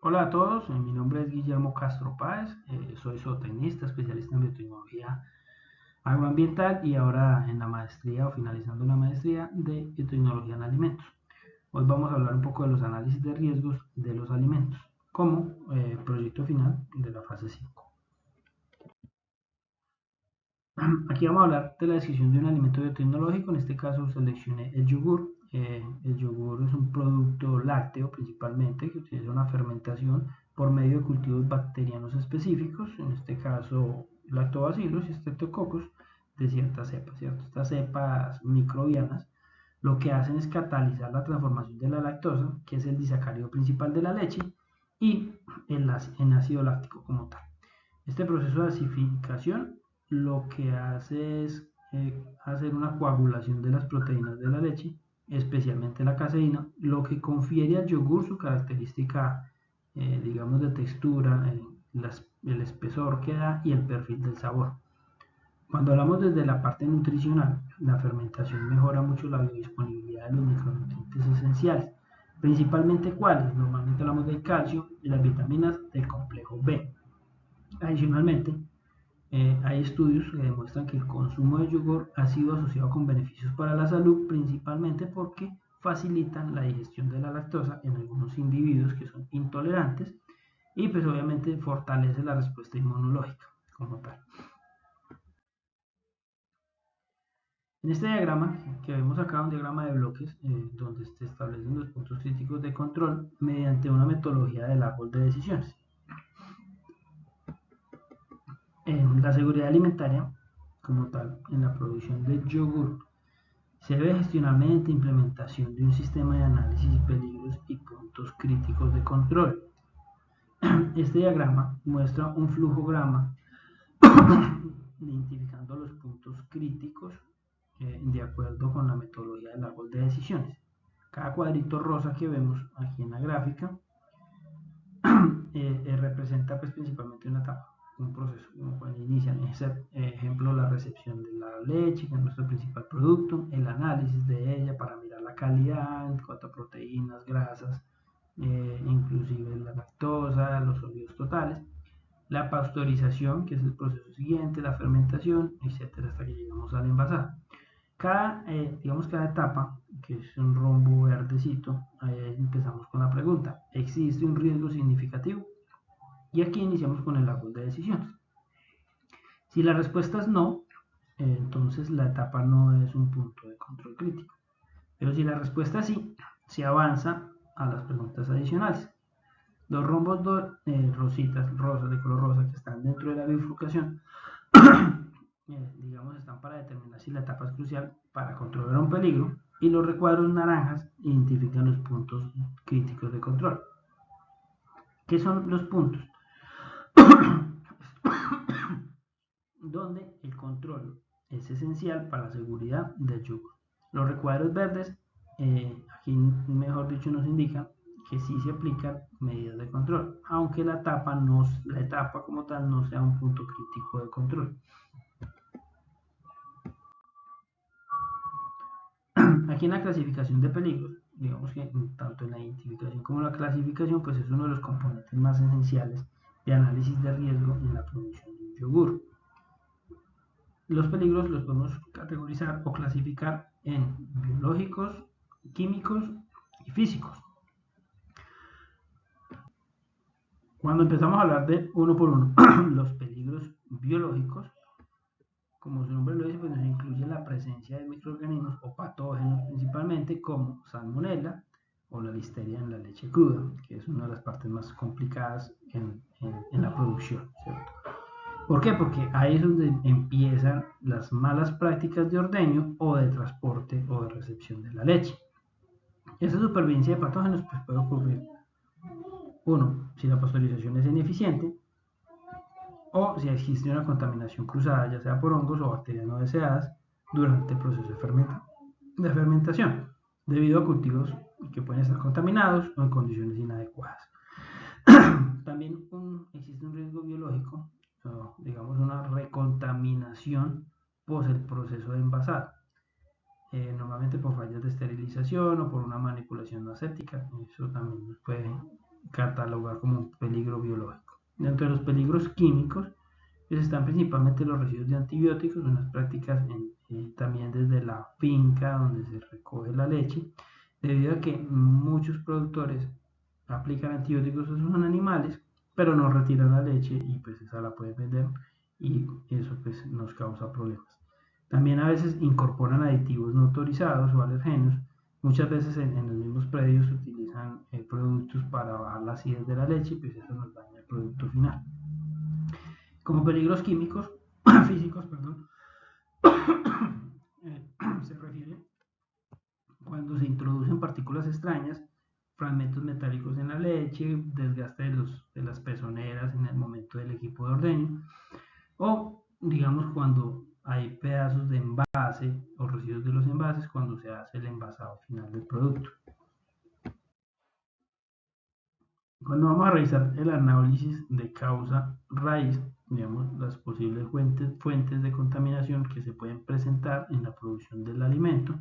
Hola a todos, mi nombre es Guillermo Castro Páez, soy zootecnista, especialista en biotecnología agroambiental y ahora en la maestría o finalizando la maestría de biotecnología en alimentos. Hoy vamos a hablar un poco de los análisis de riesgos de los alimentos como proyecto final de la fase 5. Aquí vamos a hablar de la descripción de un alimento biotecnológico, en este caso seleccioné el yogur. El yogur es un producto lácteo principalmente que utiliza una fermentación por medio de cultivos bacterianos específicos, en este caso lactobacillus y streptococcus de ciertas cepas, ¿cierto? Estas cepas microbianas lo que hacen es catalizar la transformación de la lactosa, que es el disacárido principal de la leche, y en ácido láctico como tal. Este proceso de acidificación lo que hace es hacer una coagulación de las proteínas de la leche, especialmente la caseína, lo que confiere al yogur su característica, digamos, de textura, el espesor que da y el perfil del sabor. Cuando hablamos desde la parte nutricional, la fermentación mejora mucho la biodisponibilidad de los micronutrientes esenciales, principalmente cuáles. Normalmente hablamos del calcio y las vitaminas del complejo B. Adicionalmente, hay estudios que demuestran que el consumo de yogur ha sido asociado con beneficios para la salud, principalmente porque facilitan la digestión de la lactosa en algunos individuos que son intolerantes y pues obviamente fortalece la respuesta inmunológica como tal. En este diagrama que vemos acá, un diagrama de bloques donde se establecen los puntos críticos de control mediante una metodología del árbol de decisiones. En la seguridad alimentaria, como tal, en la producción de yogur, se debe gestionar mediante implementación de un sistema de análisis de peligros y puntos críticos de control. Este diagrama muestra un flujograma identificando los puntos críticos de acuerdo con la metodología del árbol de decisiones. Cada cuadrito rosa que vemos aquí en la gráfica representa pues principalmente una etapa, un proceso, como cuando inician, ejemplo, la recepción de la leche, que es nuestro principal producto, el análisis de ella para mirar la calidad en cuanto a proteínas, grasas, inclusive la lactosa, los sólidos totales, la pasteurización, que es el proceso siguiente, la fermentación, etcétera, hasta que llegamos al envasado. Digamos, cada etapa, que es un rombo verdecito, ahí empezamos con la pregunta: ¿existe un riesgo significativo? Y aquí iniciamos con el árbol de decisiones. Si la respuesta es no, entonces la etapa no es un punto de control crítico. Pero si la respuesta es sí, se avanza a las preguntas adicionales. Los rombos rositas, rosas de color rosa que están dentro de la bifurcación, digamos, están para determinar si la etapa es crucial para controlar un peligro, y los recuadros naranjas identifican los puntos críticos de control. ¿Qué son los puntos? Donde el control es esencial para la seguridad del yogur. Los recuadros verdes, aquí mejor dicho, nos indican que sí se aplican medidas de control, aunque la etapa como tal no sea un punto crítico de control. Aquí en la clasificación de peligros, digamos que tanto en la identificación como en la clasificación, pues es uno de los componentes más esenciales de análisis de riesgo en la producción de un yogur. Los peligros los podemos categorizar o clasificar en biológicos, químicos y físicos. Cuando empezamos a hablar de uno por uno, los peligros biológicos, como su nombre lo dice, pues nos incluye la presencia de microorganismos o patógenos principalmente, como salmonella o la listeria en la leche cruda, que es una de las partes más complicadas en la producción, ¿cierto? ¿Por qué? Porque ahí es donde empiezan las malas prácticas de ordeño o de transporte o de recepción de la leche. Esa supervivencia de patógenos pues, puede ocurrir, uno, si la pasteurización es ineficiente, o si existe una contaminación cruzada, ya sea por hongos o bacterias no deseadas, durante el proceso de fermentación, debido a cultivos que pueden estar contaminados o en condiciones inadecuadas. También existe un riesgo biológico, digamos una recontaminación post el proceso de envasado, normalmente por fallas de esterilización o por una manipulación no aséptica. Eso también nos puede catalogar como un peligro biológico. Dentro de los peligros químicos pues están principalmente los residuos de antibióticos, unas prácticas también desde la finca donde se recoge la leche, debido a que muchos productores aplican antibióticos a sus animales, pero no retiran la leche y pues esa la pueden vender y eso pues nos causa problemas. También a veces incorporan aditivos no autorizados o alergenos. Muchas veces en los mismos predios se utilizan productos para bajar la acidez de la leche y pues eso nos daña el producto final. Como peligros químicos, físicos, perdón, se refiere cuando se introducen partículas extrañas, fragmentos metálicos en la leche, desgaste de las pezoneras en el momento del equipo de ordeño, o digamos cuando hay pedazos de envase o residuos de los envases cuando se hace el envasado final del producto. Cuando vamos a realizar el análisis de causa-raíz, digamos, las posibles fuentes de contaminación que se pueden presentar en la producción del alimento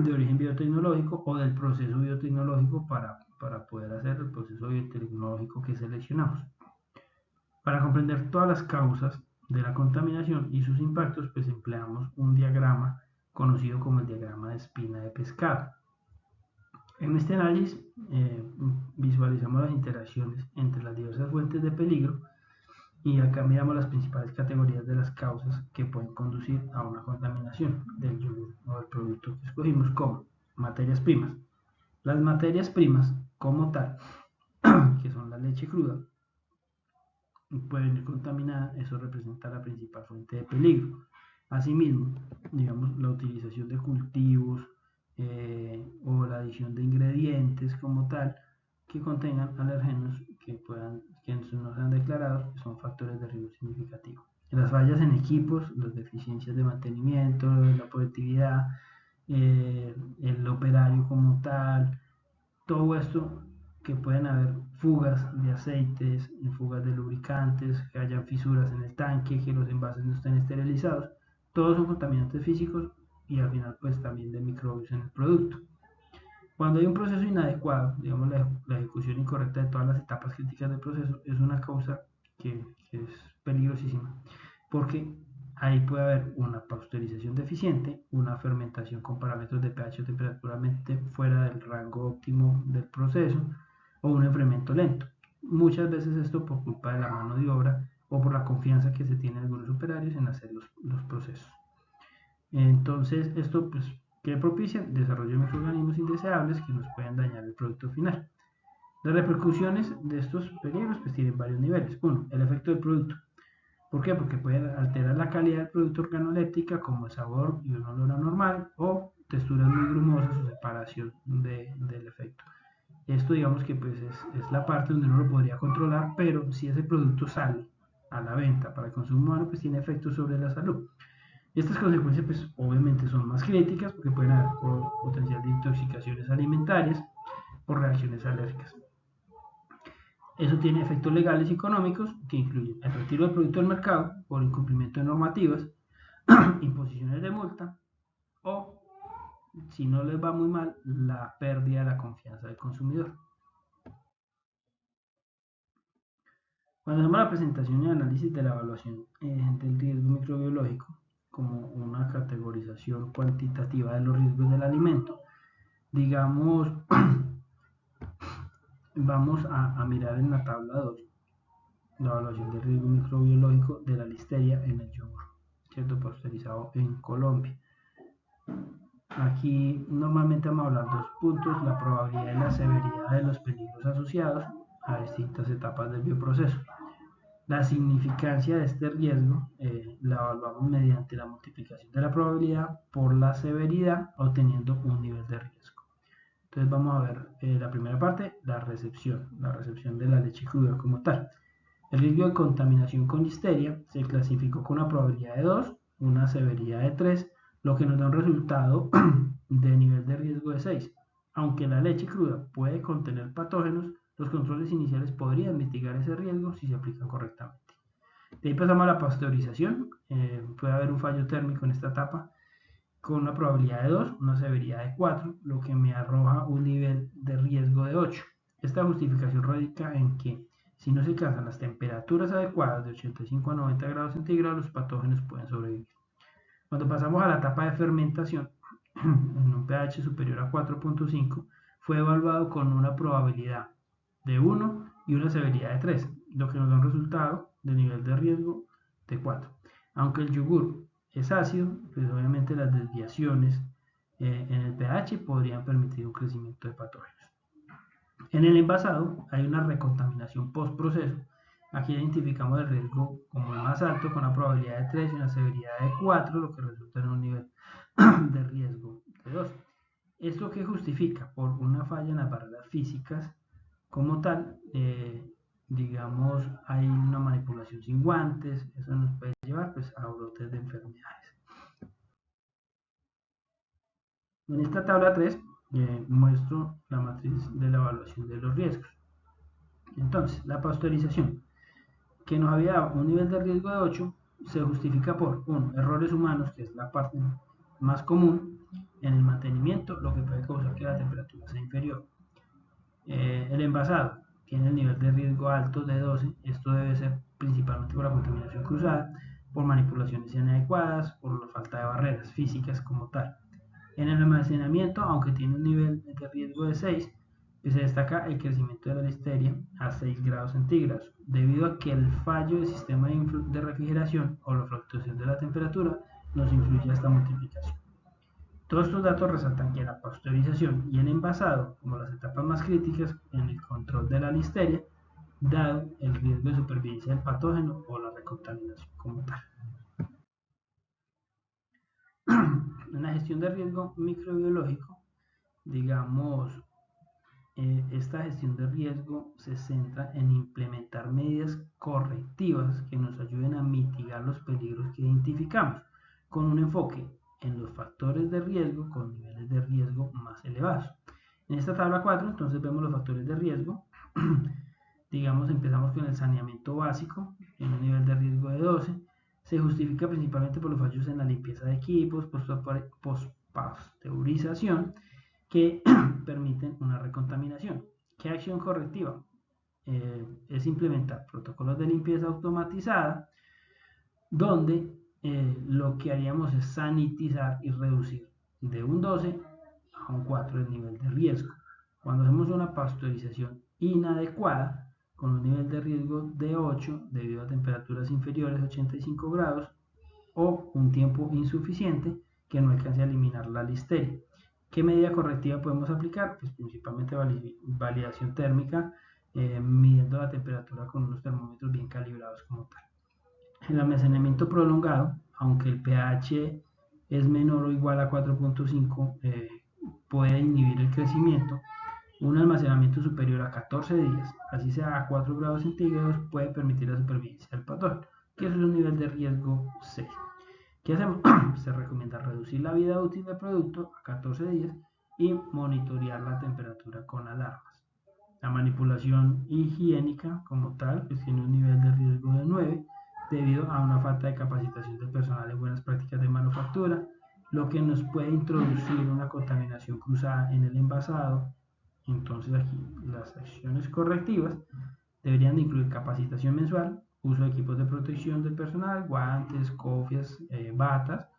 de origen biotecnológico o del proceso biotecnológico para poder hacer el proceso biotecnológico que seleccionamos. Para comprender todas las causas de la contaminación y sus impactos, pues empleamos un diagrama conocido como el diagrama de espina de pescado. En este análisis visualizamos las interacciones entre las diversas fuentes de peligro y acá miramos las principales categorías de las causas que pueden conducir a una contaminación del yogur o del producto que escogimos, como materias primas. Las materias primas como tal, que son la leche cruda, pueden ir contaminadas, eso representa la principal fuente de peligro. Asimismo, digamos, la utilización de cultivos o la adición de ingredientes como tal que contengan alergenos que no sean declarados, son factores de riesgo significativo. Las fallas en equipos, las deficiencias de mantenimiento, la productividad, el operario como tal, todo esto que pueden haber fugas de aceites, fugas de lubricantes, que hayan fisuras en el tanque, que los envases no estén esterilizados, todos son contaminantes físicos y al final pues también de microbios en el producto. Cuando hay un proceso inadecuado, digamos la ejecución incorrecta de todas las etapas críticas del proceso, es una causa que es peligrosísima, porque ahí puede haber una pasteurización deficiente, una fermentación con parámetros de pH o temperatura fuera del rango óptimo del proceso, o un enfriamiento lento. Muchas veces esto por culpa de la mano de obra o por la confianza que se tiene en algunos operarios en hacer los procesos. Entonces, esto pues que propicia el desarrollo de microorganismos indeseables que nos pueden dañar el producto final. Las repercusiones de estos peligros pues tienen varios niveles. Uno, el efecto del producto. ¿Por qué? Porque puede alterar la calidad del producto organoléptica como el sabor y un olor anormal o texturas muy grumosas o separación del efecto. Esto digamos que pues es la parte donde uno lo podría controlar, pero si ese producto sale a la venta para el consumo humano pues tiene efectos sobre la salud. Estas consecuencias pues obviamente son más críticas porque pueden haber potencial de intoxicaciones alimentarias o reacciones alérgicas. Eso tiene efectos legales y económicos que incluyen el retiro del producto del mercado por incumplimiento de normativas, imposiciones de multa o, si no les va muy mal, la pérdida de la confianza del consumidor. Cuando hacemos la presentación y análisis de la evaluación del riesgo microbiológico como una categorización cuantitativa de los riesgos del alimento, digamos, vamos a mirar en la tabla 2 la evaluación del riesgo microbiológico de la listeria en el yogur, ¿cierto? Pasteurizado en Colombia. Aquí normalmente vamos a hablar dos puntos, la probabilidad y la severidad de los peligros asociados a distintas etapas del bioproceso. La significancia de este riesgo la evaluamos mediante la multiplicación de la probabilidad por la severidad, obteniendo un nivel de riesgo. Entonces vamos a ver la primera parte, la recepción de la leche cruda como tal. El riesgo de contaminación con listeria se clasificó con una probabilidad de 2, una severidad de 3, lo que nos da un resultado de nivel de riesgo de 6. Aunque la leche cruda puede contener patógenos, los controles iniciales podrían mitigar ese riesgo si se aplican correctamente. De ahí pasamos a la pasteurización. Puede haber un fallo térmico en esta etapa con una probabilidad de 2, una severidad de 4, lo que me arroja un nivel de riesgo de 8. Esta justificación radica en que si no se alcanzan las temperaturas adecuadas de 85 a 90 grados centígrados, los patógenos pueden sobrevivir. Cuando pasamos a la etapa de fermentación, en un pH superior a 4.5, fue evaluado con una probabilidad de 1 y una severidad de 3, lo que nos da un resultado de nivel de riesgo de 4. Aunque el yogur es ácido, pues obviamente las desviaciones en el pH podrían permitir un crecimiento de patógenos. En el envasado hay una recontaminación post-proceso. Aquí identificamos el riesgo como el más alto, con una probabilidad de 3 y una severidad de 4, lo que resulta en un nivel de riesgo de 2. Esto que justifica por una falla en las barreras físicas como tal, digamos, hay una manipulación sin guantes, eso nos puede llevar pues, a brotes de enfermedades. En esta tabla 3 muestro la matriz de la evaluación de los riesgos. Entonces, la pasteurización, que nos había dado un nivel de riesgo de 8, se justifica por 1. Errores humanos, que es la parte más común en el mantenimiento, lo que puede causar que la temperatura sea inferior. El envasado tiene el nivel de riesgo alto de 12. Esto debe ser principalmente por la contaminación cruzada, por manipulaciones inadecuadas, por la falta de barreras físicas como tal. En el almacenamiento, aunque tiene un nivel de riesgo de 6, se destaca el crecimiento de la listeria a 6 grados centígrados, debido a que el fallo del sistema de refrigeración o la fluctuación de la temperatura nos influye a esta multiplicación. Todos estos datos resaltan que la pasteurización y el envasado, como las etapas más críticas en el control de la listeria, dado el riesgo de supervivencia del patógeno o la recontaminación como tal. En la gestión de riesgo microbiológico, digamos, esta gestión de riesgo se centra en implementar medidas correctivas que nos ayuden a mitigar los peligros que identificamos, con un enfoque en los factores de riesgo con niveles de riesgo más elevados. En esta tabla 4, entonces vemos los factores de riesgo. Digamos, empezamos con el saneamiento básico, en un nivel de riesgo de 12. Se justifica principalmente por los fallos en la limpieza de equipos, post-pasteurización, que permiten una recontaminación. ¿Qué acción correctiva? Es implementar protocolos de limpieza automatizada, donde lo que haríamos es sanitizar y reducir de un 12 a un 4 el nivel de riesgo. Cuando hacemos una pasteurización inadecuada, con un nivel de riesgo de 8 debido a temperaturas inferiores a 85 grados o un tiempo insuficiente que no alcance a eliminar la listeria. ¿Qué medida correctiva podemos aplicar? Pues principalmente validación térmica, midiendo la temperatura con unos termómetros bien calibrados como tal. El almacenamiento prolongado, aunque el pH es menor o igual a 4.5, puede inhibir el crecimiento. Un almacenamiento superior a 14 días, así sea a 4 grados centígrados, puede permitir la supervivencia del patógeno, que es un nivel de riesgo 6. ¿Qué hacemos? Se recomienda reducir la vida útil del producto a 14 días y monitorear la temperatura con alarmas. La manipulación higiénica como tal pues tiene un nivel de riesgo de 9 debido a una falta de capacitación del personal en buenas prácticas de manufactura, lo que nos puede introducir una contaminación cruzada en el envasado. Entonces aquí las acciones correctivas deberían de incluir capacitación mensual, uso de equipos de protección del personal, guantes, cofias, batas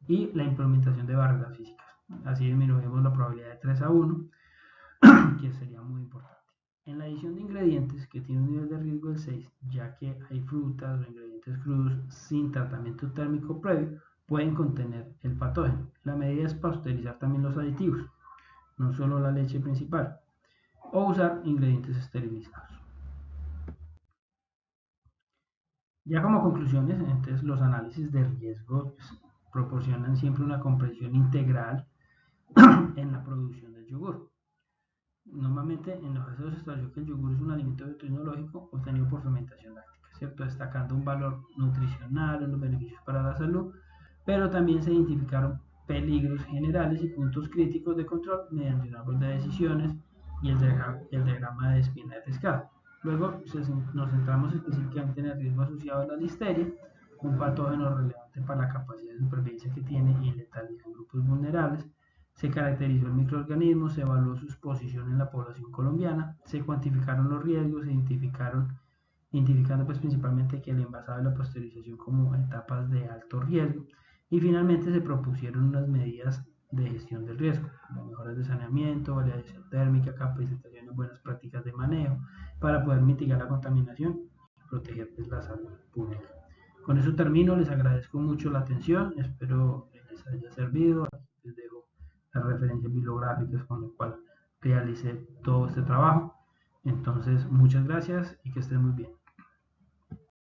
y la implementación de barreras físicas. Así disminuimos la probabilidad de 3 a 1, que sería muy importante. En la adición de ingredientes, que tiene un nivel de riesgo de 6, ya que hay frutas o ingredientes crudos sin tratamiento térmico previo, pueden contener el patógeno. La medida es pasteurizar también los aditivos, no solo la leche principal, o usar ingredientes esterilizados. Ya como conclusiones, entonces los análisis de riesgo pues, proporcionan siempre una comprensión integral en la producción del yogur. Normalmente en los casos se estableció que el yogur es un alimento biotecnológico obtenido por fermentación láctica, ¿cierto? Destacando un valor nutricional en los beneficios para la salud, pero también se identificaron peligros generales y puntos críticos de control mediante un árbol de decisiones y el diagrama de espina de pescado. Luego nos centramos específicamente en el riesgo asociado a la listeria, un patógeno relevante para la capacidad de supervivencia que tiene y letalidad en grupos vulnerables. Se caracterizó el microorganismo, se evaluó su exposición en la población colombiana, se cuantificaron los riesgos, se identificando pues principalmente que el envasado y la pasteurización como etapas de alto riesgo, y finalmente se propusieron unas medidas de gestión del riesgo, como mejoras de saneamiento, validación térmica, capacitación en buenas prácticas de manejo, para poder mitigar la contaminación y proteger pues, la salud pública. Con eso termino, les agradezco mucho la atención, espero les haya servido. Aquí les dejo las referencias bibliográficas con las cuales realicé todo este trabajo. Entonces, muchas gracias y que estén muy bien.